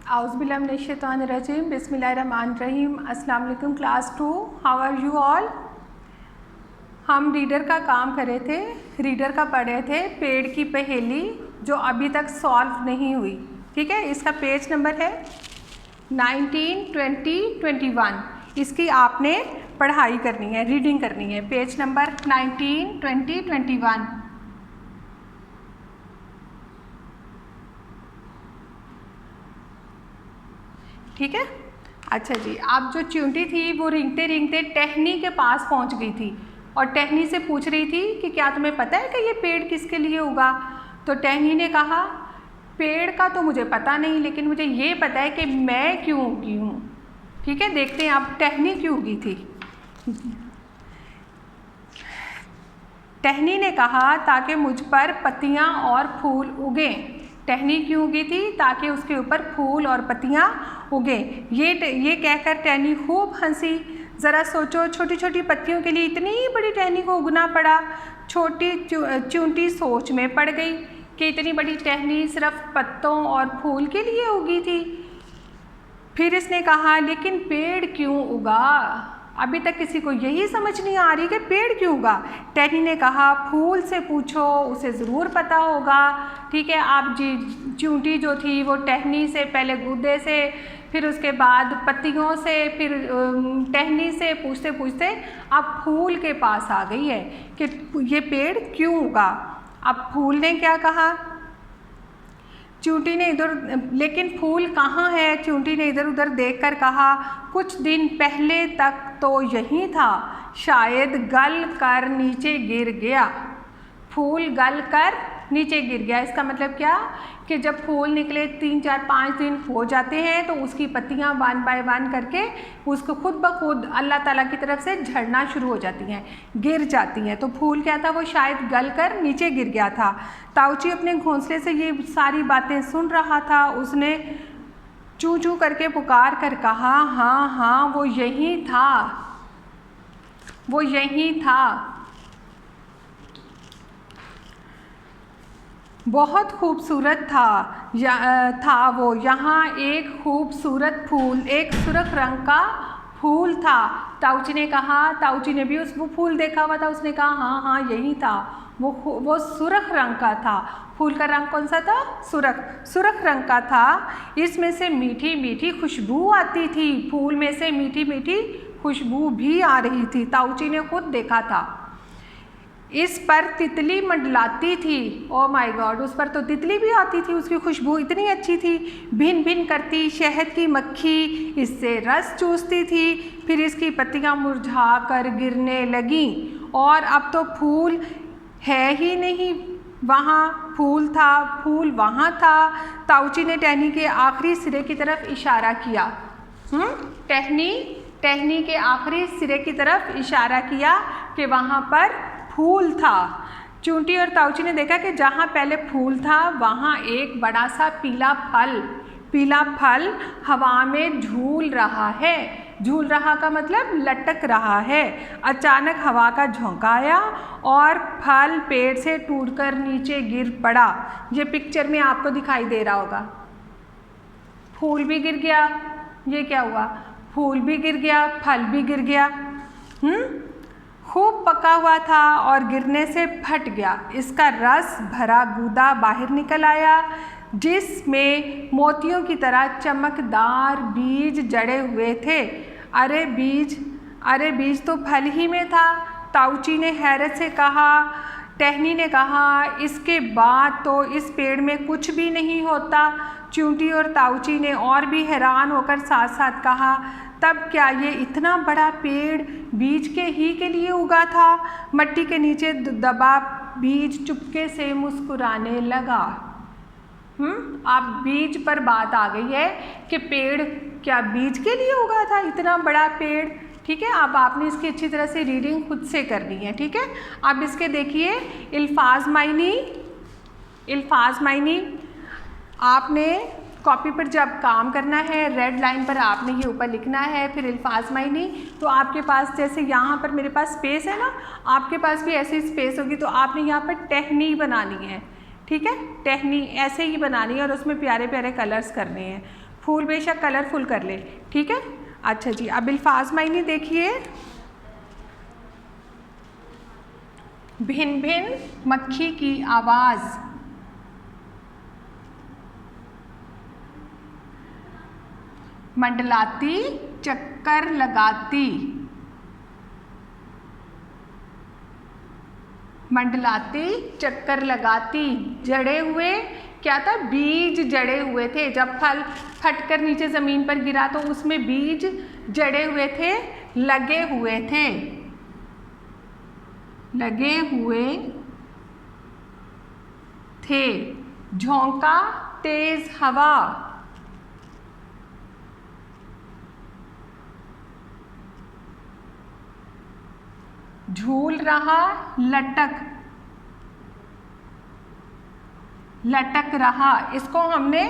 औज़ुबिल्लाहिमिनश्शैतानिर्रजीम बिस्मिल्लाहिर्रहमानिर्रहीम। अस्सलाम वालेकुम class 2, how are you all. हम रीडर का काम कर रहे थे, रीडर का पढ़ रहे थे पेड़ की पहेली जो अभी तक सॉल्व नहीं हुई। ठीक है, इसका पेज नंबर है 19, 20, 21। इसकी आपने पढ़ाई करनी है, रीडिंग करनी है। Page number 19, 20, 21। ठीक है, अच्छा जी। अब जो चींटी थी वो रेंगते रेंगते टहनी के पास पहुंच गई थी और टहनी से पूछ रही थी कि क्या तुम्हें पता है कि ये पेड़ किसके लिए उगा। तो टहनी ने कहा पेड़ का तो मुझे पता नहीं, लेकिन मुझे ये पता है कि मैं क्यों उगी हूँ। ठीक है, देखते हैं आप टहनी क्यों उगी थी। टहनी ने कहा ताकि मुझ पर पत्तियाँ और फूल उगें। टहनी क्यों उगी थी? ताकि उसके ऊपर फूल और पत्तियाँ उगें। ये कहकर टहनी खूब हंसी। ज़रा सोचो, छोटी छोटी पत्तियों के लिए इतनी बड़ी टहनी को उगना पड़ा। छोटी चींटी सोच में पड़ गई कि इतनी बड़ी टहनी सिर्फ पत्तों और फूल के लिए उगी थी। फिर इसने कहा लेकिन पेड़ क्यों उगा? अभी तक किसी को यही समझ नहीं आ रही कि पेड़ क्यों उगा। टहनी ने कहा फूल से पूछो, उसे ज़रूर पता होगा। ठीक है, आप जी चींटी जो थी वो टहनी से पहले गूदे से, फिर उसके बाद पत्तियों से, फिर टहनी से पूछते पूछते अब फूल के पास आ गई है कि ये पेड़ क्यों उगा। अब फूल ने क्या कहा? चींटी ने इधर, लेकिन फूल कहाँ है? चींटी ने इधर उधर देखकर कहा कुछ दिन पहले तक तो यहीं था, शायद गल कर नीचे गिर गया। फूल गल कर नीचे गिर गया, इसका मतलब क्या कि जब फूल निकले 3, 4, 5 दिन हो जाते हैं तो उसकी पत्तियां वन बाय वन करके उसको खुद ब खुद अल्लाह ताला की तरफ से झड़ना शुरू हो जाती हैं, गिर जाती हैं। तो फूल क्या था? वो शायद गल कर नीचे गिर गया था। ताऊची अपने घोंसले से ये सारी बातें सुन रहा था। उसने चू चू करके पुकार कर कहा हाँ हाँ वो यहीं था, वो यहीं था। बहुत खूबसूरत था वो। यहाँ एक खूबसूरत फूल, एक सुर्ख रंग का फूल था। ताऊची ने कहा, ताऊची ने भी वो फूल देखा हुआ था। उसने कहा हाँ हाँ यही था, वो सुर्ख रंग का था। फूल का रंग कौन सा था? सुर्ख रंग का था। इसमें से मीठी मीठी खुशबू आती थी, फूल में से मीठी मीठी खुशबू भी आ रही थी। ताऊची ने खुद देखा था। इस पर तितली मंडलाती थी। ओ माय गॉड, उस पर तो तितली भी आती थी, उसकी खुशबू इतनी अच्छी थी। भिन भिन करती शहद की मक्खी इससे रस चूसती थी। फिर इसकी पत्तियां मुरझा कर गिरने लगीं और अब तो फूल है ही नहीं वहाँ, फूल था, फूल वहाँ था। ताऊची ने टहनी के आखिरी सिरे की तरफ इशारा किया। टहनी के आखिरी सिरे की तरफ इशारा किया कि वहाँ पर फूल था। चींटी और ताऊची ने देखा कि जहाँ पहले फूल था वहाँ एक बड़ा सा पीला फल हवा में झूल रहा है। झूल रहा का मतलब लटक रहा है। अचानक हवा का झोंका आया और फल पेड़ से टूटकर नीचे गिर पड़ा। ये पिक्चर में आपको दिखाई दे रहा होगा। फूल भी गिर गया, ये क्या हुआ? फूल भी गिर गया, फल भी गिर गया। खूब पका हुआ था और गिरने से फट गया। इसका रस भरा गूदा बाहर निकल आया जिसमें मोतियों की तरह चमकदार बीज जड़े हुए थे। अरे बीज तो फल ही में था। ताऊची ने हैरत से कहा। टहनी ने कहा इसके बाद तो इस पेड़ में कुछ भी नहीं होता। चींटी और ताऊची ने और भी हैरान होकर साथ साथ कहा तब क्या ये इतना बड़ा पेड़ बीज के ही के लिए उगा था? मट्टी के नीचे दबा बीज चुपके से मुस्कुराने लगा। अब बीज पर बात आ गई है कि पेड़ क्या बीज के लिए उगा था, इतना बड़ा पेड़। ठीक है, अब आपने इसकी अच्छी तरह से रीडिंग खुद से करनी है। ठीक है, अब इसके देखिए इल्फाज मायनी आपने कॉपी पर जब काम करना है रेड लाइन पर आपने ये ऊपर लिखना है, फिर इल्फाज मायनी। तो आपके पास जैसे यहाँ पर मेरे पास स्पेस है ना, आपके पास भी ऐसी स्पेस होगी तो आपने यहाँ पर टहनी बनानी है। ठीक है, टहनी ऐसे ही बनानी है और उसमें प्यारे प्यारे कलर्स करने हैं। फूल बेशक कलरफुल कर ले, ठीक है। अच्छा जी, अब अल्फाज मायने देखिए। भिन भिन मक्खी की आवाज़, मंडलाती चक्कर लगाती, मंडलाती चक्कर लगाती, जड़े हुए क्या था, बीज जड़े हुए थे। जब फल फटकर नीचे ज़मीन पर गिरा तो उसमें बीज जड़े हुए थे, लगे हुए थे, लगे हुए थे। झोंका तेज हवा, झूल रहा लटक, लटक रहा। इसको हमने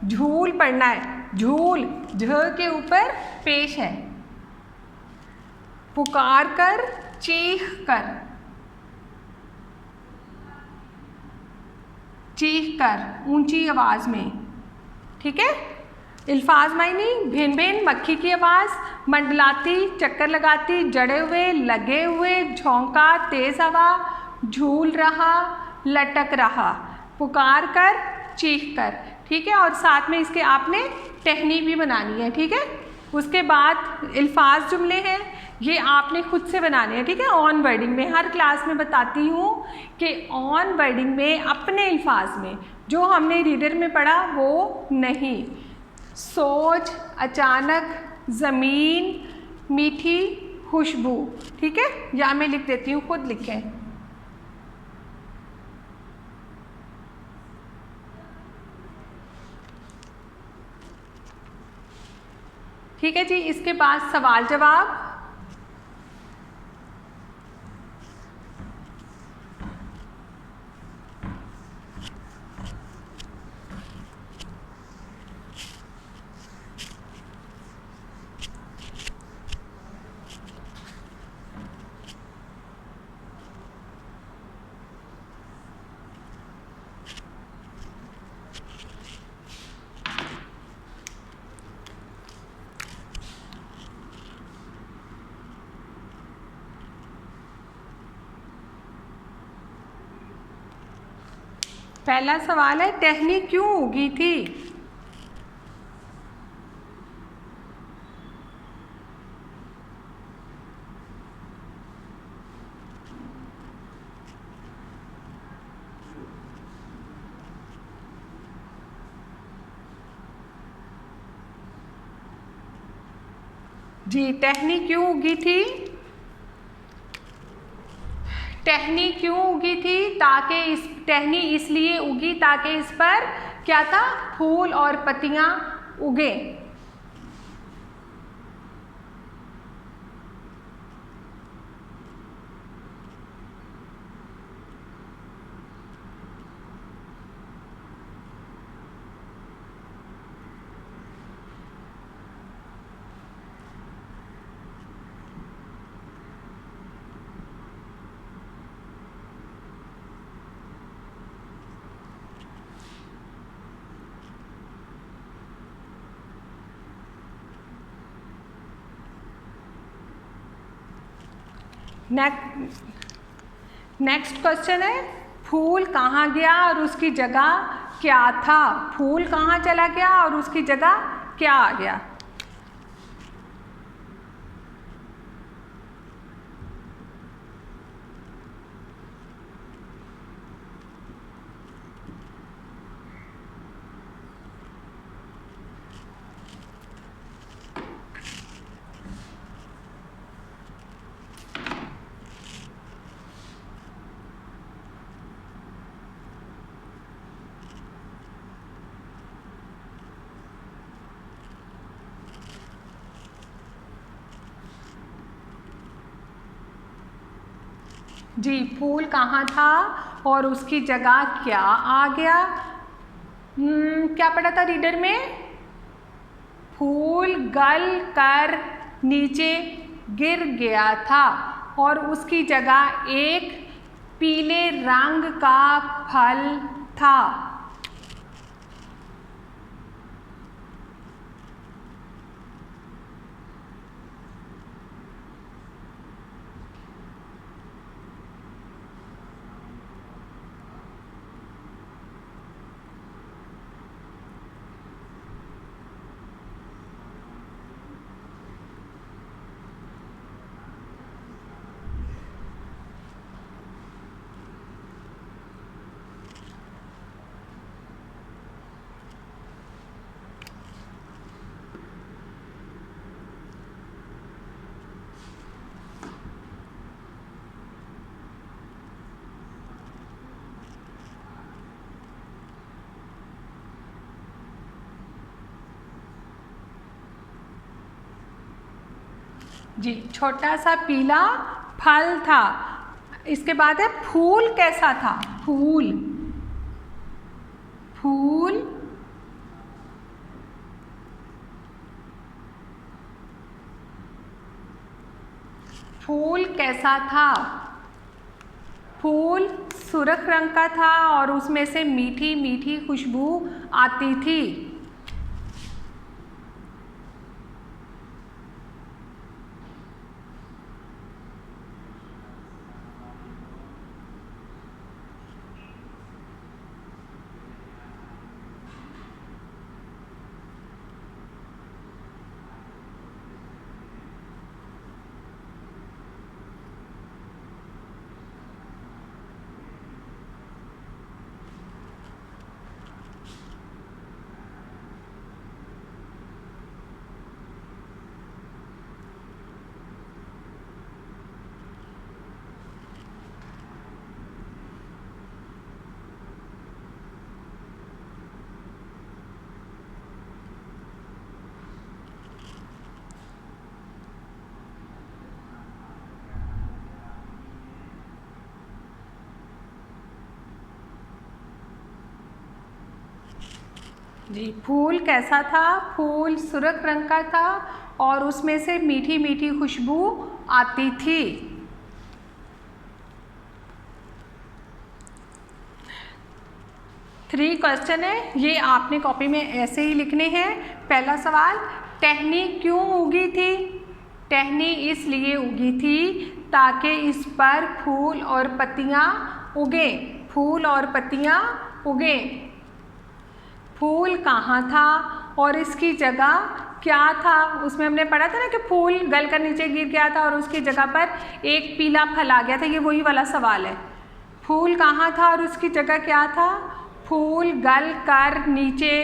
झूल पढ़ना है। झूल झ के ऊपर पेश है। पुकार कर, चीख कर, चीख कर ऊंची आवाज में, ठीक है। अल्फाज मायनी, भिन भिन मक्खी की आवाज़, मंडलाती चक्कर लगाती, जड़े हुए लगे हुए, झोंका तेज हवा, झूल रहा लटक रहा, पुकार कर चीख कर, ठीक है। और साथ में इसके आपने टहनी भी बनानी है, ठीक है। उसके बाद अल्फाज जुमले हैं, ये आपने खुद से बनाने हैं, ठीक है। ऑन वर्डिंग में हर क्लास में बताती हूँ कि ऑन वर्डिंग में अपने अल्फाज में, जो हमने रीडर में पढ़ा वो नहीं। सोच, अचानक, ज़मीन, मीठी खुशबू, ठीक है। या मैं लिख देती हूँ, खुद लिखें। ठीक है जी। इसके बाद सवाल जवाब। पहला सवाल है, टहनी क्यों उगी थी? जी, टहनी क्यों उगी थी? टहनी क्यों उगी थी? ताकि इस टहनी इसलिए उगी ताकि इस पर क्या था, फूल और पत्तियां उगे। नेक्स्ट क्वेश्चन है, फूल कहाँ गया और उसकी जगह क्या था? फूल कहाँ चला गया और उसकी जगह क्या आ गया? जी, फूल कहाँ था और उसकी जगह क्या आ गया? क्या पढ़ा था रीडर में? फूल गल कर नीचे गिर गया था और उसकी जगह एक पीले रंग का फल था। जी, छोटा सा पीला फल था। इसके बाद है फूल कैसा था? फूल, फूल फूल कैसा था? फूल सुर्ख रंग का था और उसमें से मीठी मीठी खुशबू आती थी। जी, फूल कैसा था? फूल सुर्ख रंग का था और उसमें से मीठी मीठी खुशबू आती थी। थ्री क्वेश्चन है, ये आपने कॉपी में ऐसे ही लिखने हैं। पहला सवाल, टहनी क्यों उगी थी? टहनी इसलिए उगी थी ताकि इस पर फूल और पत्तियां उगे। फूल और पत्तियां उगे। फूल कहाँ था और इसकी जगह क्या था? उसमें हमने पढ़ा था ना कि फूल गल कर नीचे गिर गया था और उसकी जगह पर एक पीला फल आ गया था। ये वही वाला सवाल है। फूल कहाँ था और उसकी जगह क्या था? फूल गल कर नीचे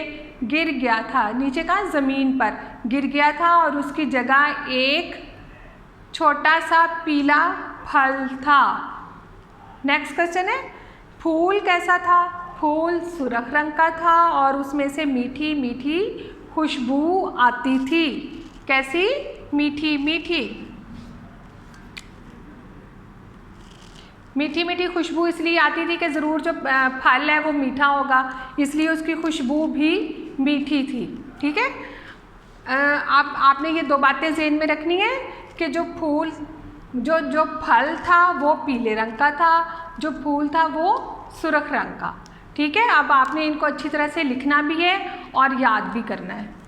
गिर गया था। नीचे कहाँ? ज़मीन पर गिर गया था और उसकी जगह एक छोटा सा पीला फल था। नेक्स्ट क्वेश्चन है, फूल कैसा था? फूल सुर्ख रंग का था और उसमें से मीठी मीठी खुशबू आती थी। कैसी? मीठी मीठी। मीठी मीठी खुशबू इसलिए आती थी कि ज़रूर जो फल है वो मीठा होगा, इसलिए उसकी खुशबू भी मीठी थी। ठीक है, आपने ये दो बातें ज़हन में रखनी है कि जो फल था वो पीले रंग का था, जो फूल था वो सुर्ख रंग का। ठीक है, अब आपने इनको अच्छी तरह से लिखना भी है और याद भी करना है।